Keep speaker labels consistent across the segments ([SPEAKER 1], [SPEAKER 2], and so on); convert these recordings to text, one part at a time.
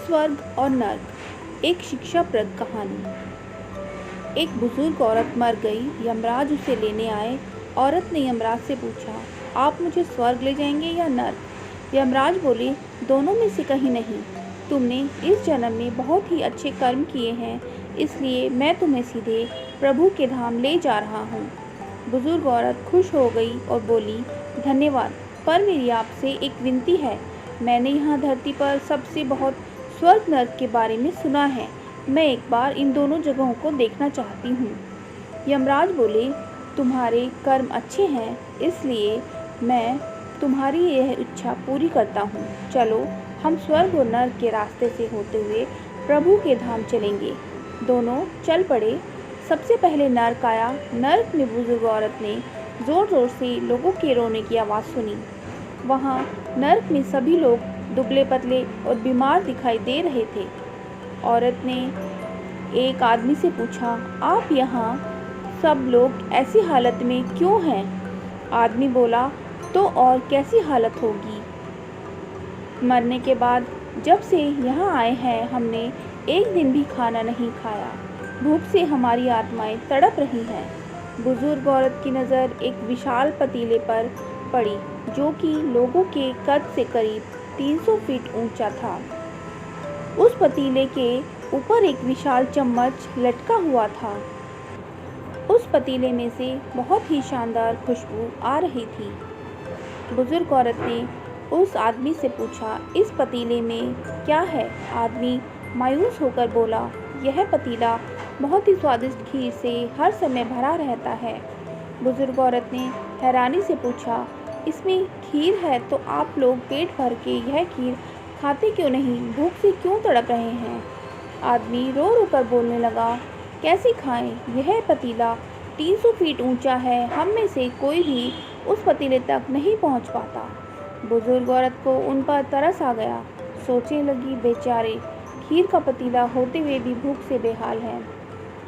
[SPEAKER 1] स्वर्ग और नर्क, एक शिक्षाप्रद कहानी। एक बुजुर्ग औरत मर गई। यमराज उसे लेने आए। औरत ने यमराज से पूछा, आप मुझे स्वर्ग ले जाएंगे या नर्क? यमराज बोले, दोनों में से कहीं नहीं। तुमने इस जन्म में बहुत ही अच्छे कर्म किए हैं, इसलिए मैं तुम्हें सीधे प्रभु के धाम ले जा रहा हूँ। बुजुर्ग औरत खुश हो गई और बोली, धन्यवाद, पर मेरी आपसे एक विनती है। मैंने यहाँ धरती पर सबसे बहुत स्वर्ग नर्क के बारे में सुना है। मैं एक बार इन दोनों जगहों को देखना चाहती हूँ। यमराज बोले, तुम्हारे कर्म अच्छे हैं, इसलिए मैं तुम्हारी यह इच्छा पूरी करता हूँ। चलो, हम स्वर्ग और नर्क के रास्ते से होते हुए प्रभु के धाम चलेंगे। दोनों चल पड़े। सबसे पहले नर्क आया। नर्क में बुजुर्ग औरत ने जोर जोर से लोगों के रोने की आवाज़ सुनी। वहाँ नर्क में सभी लोग दुबले पतले और बीमार दिखाई दे रहे थे। औरत ने एक आदमी से पूछा, आप यहाँ सब लोग ऐसी हालत में क्यों हैं? आदमी बोला, तो और कैसी हालत होगी? मरने के बाद जब से यहाँ आए हैं, हमने एक दिन भी खाना नहीं खाया। भूख से हमारी आत्माएं तड़प रही हैं। बुजुर्ग औरत की नज़र एक विशाल पतीले पर पड़ी, जो कि लोगों के कद से करीब 300 फीट ऊंचा था। उस पतीले के ऊपर एक विशाल चम्मच लटका हुआ था। उस पतीले में से बहुत ही शानदार खुशबू आ रही थी। बुजुर्ग औरत ने उस आदमी से पूछा, इस पतीले में क्या है? आदमी मायूस होकर बोला, यह पतीला बहुत ही स्वादिष्ट खीर से हर समय भरा रहता है। बुजुर्ग औरत ने हैरानी से पूछा, इसमें खीर है तो आप लोग पेट भर के यह खीर खाते क्यों नहीं? भूख से क्यों तड़प रहे हैं? आदमी रो रो कर बोलने लगा, कैसे खाएं? यह पतीला 300 फीट ऊंचा है, हम में से कोई भी उस पतीले तक नहीं पहुंच पाता। बुजुर्ग औरत को उन पर तरस आ गया। सोचने लगी, बेचारे खीर का पतीला होते हुए भी भूख से बेहाल हैं।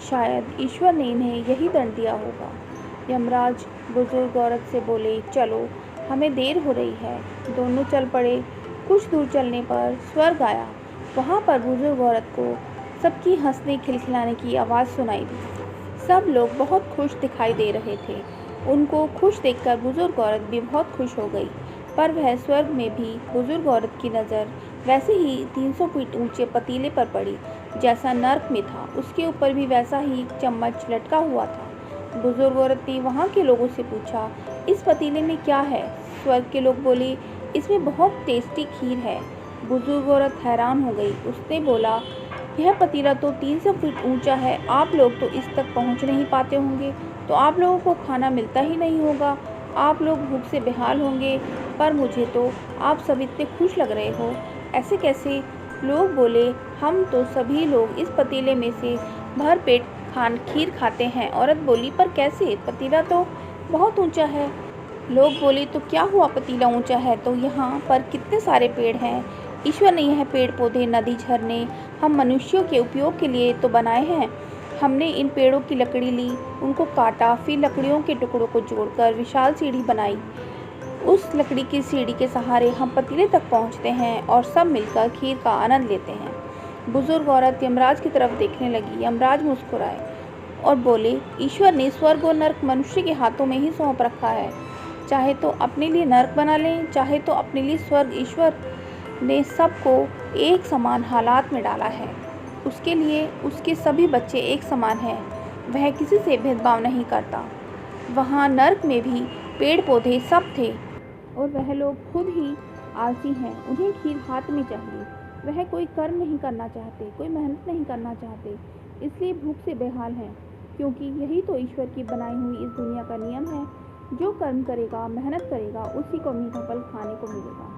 [SPEAKER 1] शायद ईश्वर ने इन्हें यही दंड दिया होगा। यमराज बुजुर्ग औरत से बोले, चलो, हमें देर हो रही है। दोनों चल पड़े। कुछ दूर चलने पर स्वर्ग आया। वहाँ पर बुजुर्ग औरत को सबकी हंसने खिलखिलाने की आवाज़ सुनाई दी। सब लोग बहुत खुश दिखाई दे रहे थे। उनको खुश देखकर बुजुर्ग औरत भी बहुत खुश हो गई। पर वह स्वर्ग में भी बुजुर्ग औरत की नज़र वैसे ही 300 फीट ऊंचे पतीले पर पड़ी जैसा नर्क में था। उसके ऊपर भी वैसा ही चम्मच लटका हुआ था। बुजुर्ग औरत ने वहाँ के लोगों से पूछा, इस पतीले में क्या है? स्वर्ग के लोग बोले, इसमें बहुत टेस्टी खीर है। बुजुर्ग औरत हैरान हो गई। उसने बोला, यह पतीला तो 300 फीट ऊंचा है, आप लोग तो इस तक पहुंच नहीं पाते होंगे, तो आप लोगों को खाना मिलता ही नहीं होगा, आप लोग भूख से बेहाल होंगे। पर मुझे तो आप सब इतने खुश लग रहे हो, ऐसे कैसे? लोग बोले, हम तो सभी लोग इस पतीले में से भर पेट खीर खाते हैं। औरत बोली, पर कैसे? पतीला तो बहुत ऊंचा है। लोग बोले, तो क्या हुआ? पतीला ऊंचा है तो यहाँ पर कितने सारे पेड़ हैं। ईश्वर ने यह पेड़ पौधे, नदी, झरने हम मनुष्यों के उपयोग के लिए तो बनाए हैं। हमने इन पेड़ों की लकड़ी ली, उनको काटा, फिर लकड़ियों के टुकड़ों को जोड़कर विशाल सीढ़ी बनाई। उस लकड़ी की सीढ़ी के सहारे हम पतीले तक पहुँचते हैं और सब मिलकर खीर का आनंद लेते हैं। बुजुर्ग औरत यमराज की तरफ देखने लगी। यमराज मुस्कुराए और बोले, ईश्वर ने स्वर्ग और नर्क मनुष्य के हाथों में ही सौंप रखा है। चाहे तो अपने लिए नर्क बना लें, चाहे तो अपने लिए स्वर्ग। ईश्वर ने सबको एक समान हालात में डाला है। उसके लिए उसके सभी बच्चे एक समान हैं। वह किसी से भेदभाव नहीं करता। वहाँ नर्क में भी पेड़ पौधे सब थे और वह लोग खुद ही आलसी हैं। उन्हें खीर हाथ में चाहिए। वह कोई कर्म नहीं करना चाहते, कोई मेहनत नहीं करना चाहते, इसलिए भूख से बेहाल हैं। क्योंकि यही तो ईश्वर की बनाई हुई इस दुनिया का नियम है। जो कर्म करेगा, मेहनत करेगा, उसी को मीठा फल खाने को मिलेगा।